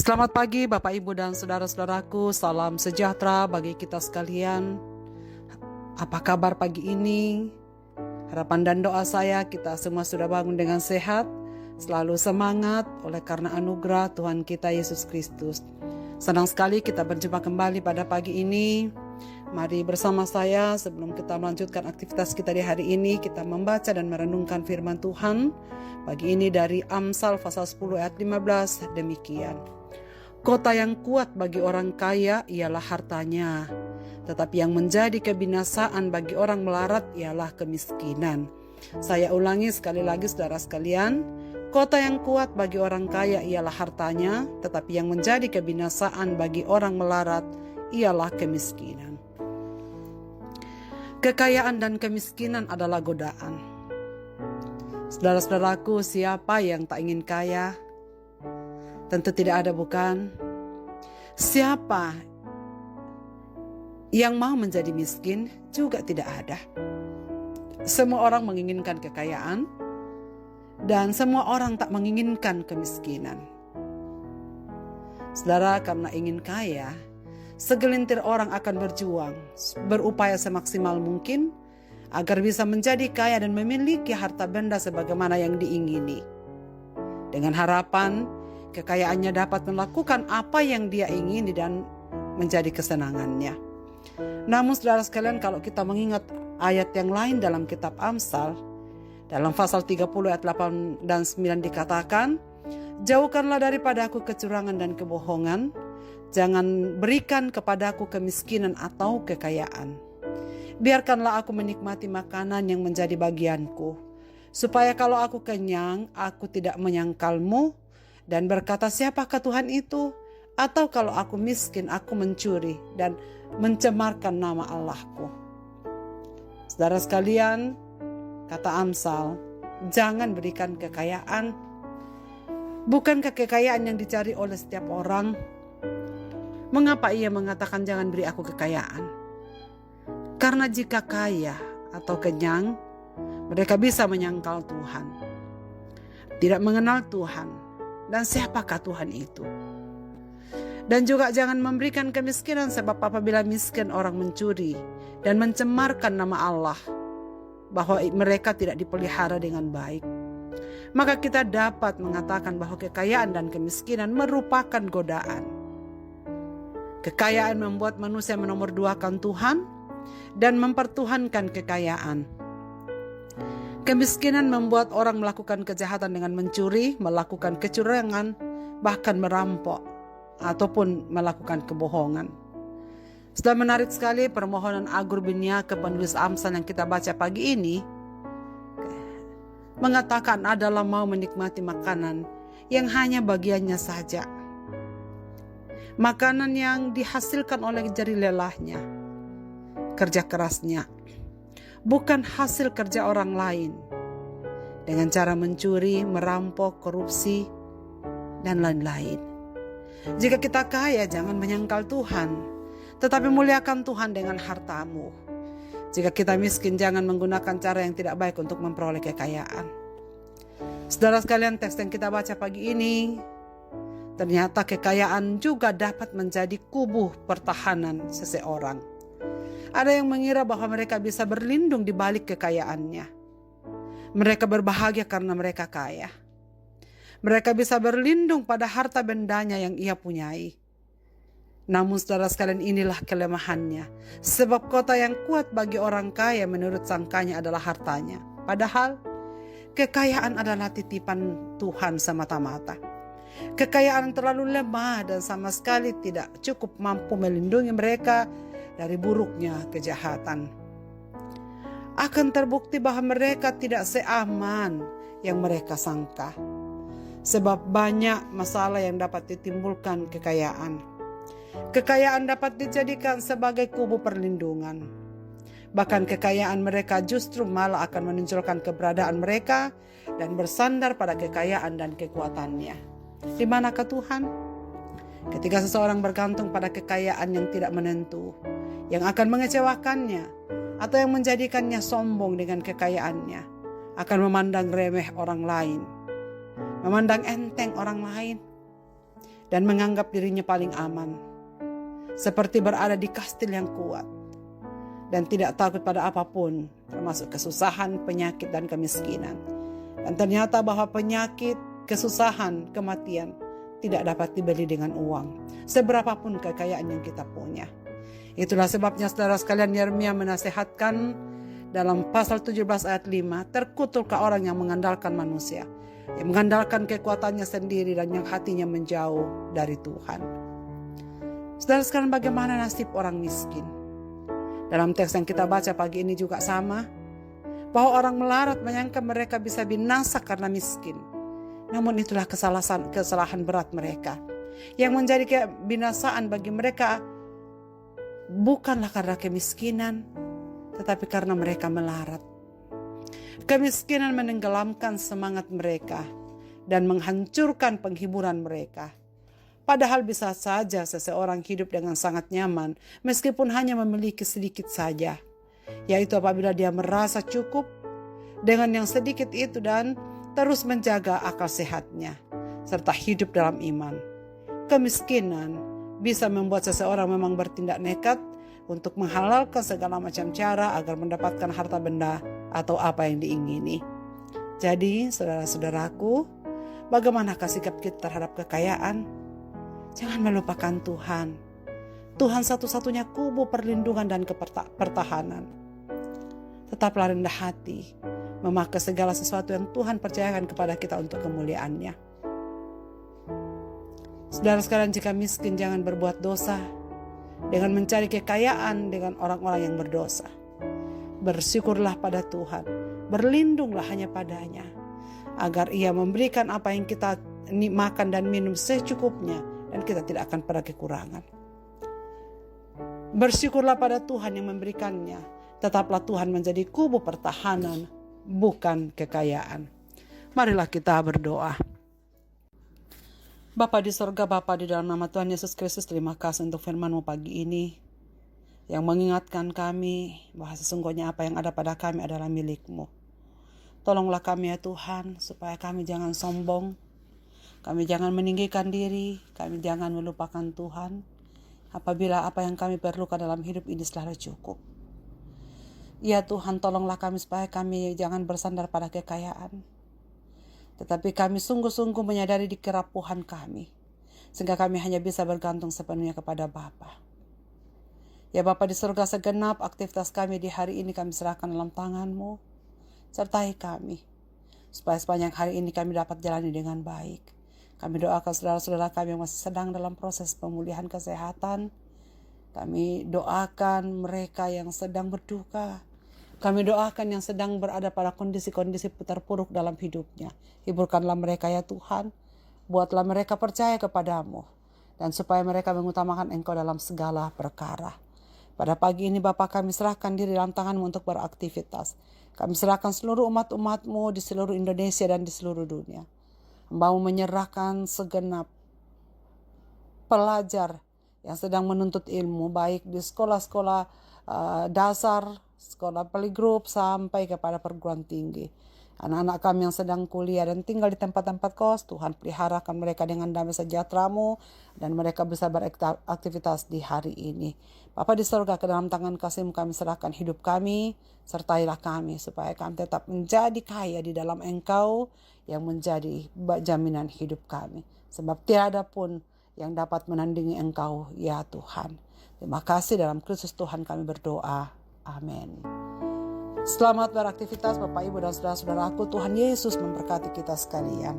Selamat pagi Bapak Ibu dan saudara-saudaraku, salam sejahtera bagi kita sekalian. Apa kabar pagi ini? Harapan dan doa saya kita semua sudah bangun dengan sehat, selalu semangat oleh karena anugerah Tuhan kita Yesus Kristus. Senang sekali kita berjumpa kembali pada pagi ini. Mari bersama saya sebelum kita melanjutkan aktivitas kita di hari ini, kita membaca dan merenungkan firman Tuhan. Pagi ini dari Amsal pasal 10 ayat 15 demikian. Kota yang kuat bagi orang kaya ialah hartanya, tetapi yang menjadi kebinasaan bagi orang melarat ialah kemiskinan. Saya ulangi sekali lagi saudara sekalian, kota yang kuat bagi orang kaya ialah hartanya, tetapi yang menjadi kebinasaan bagi orang melarat ialah kemiskinan. Kekayaan dan kemiskinan adalah godaan. Saudara-saudaraku, siapa yang tak ingin kaya? Tentu tidak ada, bukan? Siapa yang mau menjadi miskin? Juga tidak ada. Semua orang menginginkan kekayaan dan semua orang tak menginginkan kemiskinan. Saudara, karena ingin kaya, segelintir orang akan berjuang, berupaya semaksimal mungkin agar bisa menjadi kaya dan memiliki harta benda sebagaimana yang diingini. Dengan harapan kekayaannya dapat melakukan apa yang dia ingini dan menjadi kesenangannya. Namun saudara sekalian, kalau kita mengingat ayat yang lain dalam kitab Amsal, dalam pasal 30 ayat 8 dan 9 dikatakan, jauhkanlah daripadaku kecurangan dan kebohongan, jangan berikan kepadaku kemiskinan atau kekayaan. Biarkanlah aku menikmati makanan yang menjadi bagianku, supaya kalau aku kenyang, aku tidak menyangkalmu, dan berkata siapakah Tuhan itu? Atau kalau aku miskin, aku mencuri dan mencemarkan nama Allahku. Saudara sekalian, kata Amsal, jangan berikan kekayaan. Bukankah kekayaan yang dicari oleh setiap orang? Mengapa ia mengatakan jangan beri aku kekayaan? Karena jika kaya atau kenyang, mereka bisa menyangkal Tuhan, tidak mengenal Tuhan. Dan siapakah Tuhan itu? Dan juga jangan memberikan kemiskinan, sebab apabila miskin orang mencuri dan mencemarkan nama Allah, bahwa mereka tidak dipelihara dengan baik. Maka kita dapat mengatakan bahwa kekayaan dan kemiskinan merupakan godaan. Kekayaan membuat manusia menomorduakan Tuhan dan mempertuhankan kekayaan. Kemiskinan membuat orang melakukan kejahatan dengan mencuri, melakukan kecurangan, bahkan merampok, ataupun melakukan kebohongan. Sudah menarik sekali permohonan Agur bin Yakub, penulis Amsal yang kita baca pagi ini, mengatakan adalah mau menikmati makanan yang hanya bagiannya saja. Makanan yang dihasilkan oleh jari lelahnya, kerja kerasnya, bukan hasil kerja orang lain, dengan cara mencuri, merampok, korupsi, dan lain-lain. Jika kita kaya, jangan menyangkal Tuhan, tetapi muliakan Tuhan dengan hartamu. Jika kita miskin, jangan menggunakan cara yang tidak baik untuk memperoleh kekayaan. Saudara sekalian, teks yang kita baca pagi ini, ternyata kekayaan juga dapat menjadi kubu pertahanan seseorang. Ada yang mengira bahwa mereka bisa berlindung di balik kekayaannya. Mereka berbahagia karena mereka kaya. Mereka bisa berlindung pada harta bendanya yang ia punyai. Namun saudara sekalian, inilah kelemahannya. Sebab kota yang kuat bagi orang kaya menurut sangkanya adalah hartanya. Padahal kekayaan adalah titipan Tuhan semata-mata. Kekayaan terlalu lemah dan sama sekali tidak cukup mampu melindungi mereka dari buruknya kejahatan. Akan terbukti bahwa mereka tidak seaman yang mereka sangka. Sebab banyak masalah yang dapat ditimbulkan kekayaan. Kekayaan dapat dijadikan sebagai kubu perlindungan. Bahkan kekayaan mereka justru malah akan menunjukkan keberadaan mereka dan bersandar pada kekayaan dan kekuatannya. Di manakah Tuhan? Ketika seseorang bergantung pada kekayaan yang tidak menentu, yang akan mengecewakannya, atau yang menjadikannya sombong dengan kekayaannya, akan memandang remeh orang lain, memandang enteng orang lain, dan menganggap dirinya paling aman, seperti berada di kastil yang kuat dan tidak takut pada apapun, termasuk kesusahan, penyakit, dan kemiskinan. Dan ternyata bahwa penyakit, kesusahan, kematian tidak dapat dibeli dengan uang, seberapapun kekayaan yang kita punya. Itulah sebabnya saudara sekalian, Yeremia menasihatkan dalam pasal 17 ayat 5, terkutuklah orang yang mengandalkan manusia, yang mengandalkan kekuatannya sendiri dan yang hatinya menjauh dari Tuhan. Saudara sekalian, bagaimana nasib orang miskin? Dalam teks yang kita baca pagi ini juga sama, bahwa orang melarat menyangka mereka bisa binasa karena miskin. Namun itulah kesalahan berat mereka. Yang menjadi kebinasaan bagi mereka bukanlah karena kemiskinan, tetapi karena mereka melarat. Kemiskinan menenggelamkan semangat mereka dan menghancurkan penghiburan mereka. Padahal bisa saja seseorang hidup dengan sangat nyaman meskipun hanya memiliki sedikit saja, yaitu apabila dia merasa cukup dengan yang sedikit itu dan terus menjaga akal sehatnya serta hidup dalam iman. Kemiskinan bisa membuat seseorang memang bertindak nekat untuk menghalalkan segala macam cara agar mendapatkan harta benda atau apa yang diingini. Jadi, saudara-saudaraku, bagaimanakah sikap kita terhadap kekayaan? Jangan melupakan Tuhan. Tuhan satu-satunya kubu perlindungan dan pertahanan. Tetaplah rendah hati, memakai segala sesuatu yang Tuhan percayakan kepada kita untuk kemuliaan-Nya. Saudara sekalian, jika miskin jangan berbuat dosa dengan mencari kekayaan dengan orang-orang yang berdosa. Bersyukurlah pada Tuhan, berlindunglah hanya padanya, agar Ia memberikan apa yang kita makan dan minum secukupnya, dan kita tidak akan pernah kekurangan. Bersyukurlah pada Tuhan yang memberikannya. Tetaplah Tuhan menjadi kubu pertahanan, bukan kekayaan. Marilah kita berdoa. Bapa di sorga, Bapa di dalam nama Tuhan Yesus Kristus, terima kasih untuk firman-Mu pagi ini yang mengingatkan kami bahwa sesungguhnya apa yang ada pada kami adalah milik-Mu. Tolonglah kami ya Tuhan, supaya kami jangan sombong, kami jangan meninggikan diri, kami jangan melupakan Tuhan apabila apa yang kami perlukan dalam hidup ini selalu cukup. Ya Tuhan, tolonglah kami supaya kami jangan bersandar pada kekayaan, tetapi kami sungguh-sungguh menyadari di kerapuhan kami, sehingga kami hanya bisa bergantung sepenuhnya kepada Bapa. Ya Bapa di surga, segenap aktivitas kami di hari ini kami serahkan dalam tangan-Mu. Sertai kami, supaya sepanjang hari ini kami dapat jalani dengan baik. Kami doakan saudara-saudara kami yang masih sedang dalam proses pemulihan kesehatan. Kami doakan mereka yang sedang berduka. Kami doakan yang sedang berada pada kondisi-kondisi terpuruk dalam hidupnya. Hiburkanlah mereka ya Tuhan. Buatlah mereka percaya kepadamu. Dan supaya mereka mengutamakan Engkau dalam segala perkara. Pada pagi ini Bapa, kami serahkan diri dalam tangan-Mu untuk beraktivitas. Kami serahkan seluruh umat-umat-Mu di seluruh Indonesia dan di seluruh dunia. Hamba-Mu menyerahkan segenap pelajar yang sedang menuntut ilmu, baik di sekolah-sekolah dasar, sekolah playgroup, sampai kepada perguruan tinggi. Anak-anak kami yang sedang kuliah dan tinggal di tempat-tempat kos, Tuhan peliharakan mereka dengan damai sejahtera-Mu, dan mereka bisa beraktivitas di hari ini. Bapa di surga, ke dalam tangan kasih-Mu kami serahkan hidup kami, sertailah kami supaya kami tetap menjadi kaya di dalam Engkau yang menjadi jaminan hidup kami. Sebab tiada pun yang dapat menandingi Engkau ya Tuhan. Terima kasih, dalam Kristus Tuhan kami berdoa. Amin. Selamat beraktivitas Bapak Ibu dan saudara-saudaraku. Tuhan Yesus memberkati kita sekalian.